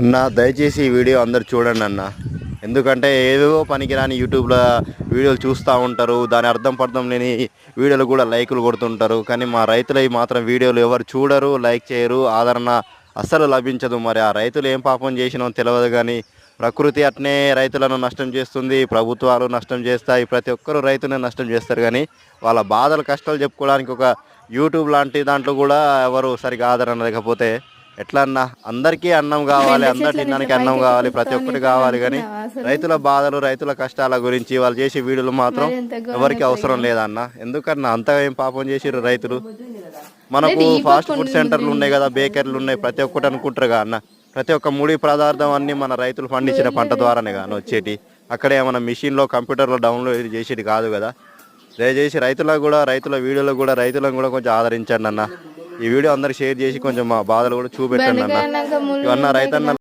అన్న దయచేసి ఈ వీడియో అందరు చూడండి అన్న. ఎందుకంటే ఏదో పనికిరాని యూట్యూబ్లో వీడియోలు చూస్తూ ఉంటారు, దాని అర్థం పర్థం లేని వీడియోలు కూడా లైకులు కొడుతుంటారు. కానీ మా రైతులవి మాత్రం వీడియోలు ఎవరు చూడరు, లైక్ చేయరు, ఆదరణ అస్సలు లభించదు. మరి ఆ రైతులు ఏం పాపం చేసినో తెలియదు, కానీ ప్రకృతి అట్నే రైతులను నష్టం చేస్తుంది, ప్రభుత్వాలు నష్టం చేస్తాయి, ప్రతి ఒక్కరు రైతునే నష్టం చేస్తారు. కానీ వాళ్ళ బాధలు కష్టాలు చెప్పుకోవడానికి ఒక యూట్యూబ్ లాంటి దాంట్లో కూడా ఎవరు సరిగా ఆదరణ లేకపోతే ఎట్లా అన్న? అందరికీ అన్నం కావాలి, బెండ అందరు చెట్లను ఇట్లా తినడానికి అన్నం పైకెత్తి కావాలి, ప్రతి చూస్తాను ఒక్కటి ఎట్లా కావాలి. కానీ అనుకున్నావా అసలు? రైతుల బాధలు, రైతుల కష్టాల గురించి వాళ్ళు చేసే వీడియోలు మాత్రం మరి ఎంత ఘోరం ఎవరికి ఇప్పుడు అవసరం ఇక. లేదన్న. ఎందుకన్నా అంత ఏం పాపం చేసిర్రు రైతులు? మనకు లేదు, ఈ ఫాస్ట్ పక్క ఫుడ్ సెంటర్లు ఉన్నాయి కదా, బేకరీలు ఉన్నాయి, ప్రతి ఒక్కటి అనుకుంటారు కదా అన్న. ప్రతి ఒక్క ముడి పదార్థం అన్నీ మన రైతులు పండించిన పంట ద్వారానే కానీ వచ్చేటి. అక్కడే మన మిషన్లో కంప్యూటర్లో డౌన్లోడ్ చేసేది కాదు కదా. దయచేసి రైతులకు కూడా, రైతుల వీడియోలకు కూడా, రైతులను కూడా కొంచెం ఆదరించండి అన్న. ఈ వీడియో అందరికి షేర్ చేసి కొంచెం మా బాధలు కూడా చూపెట్టండి అన్న. బెండకాయ అన్నాక ముళ్ళు ఇవన్న ఉంటాయి రైతన్న కదా.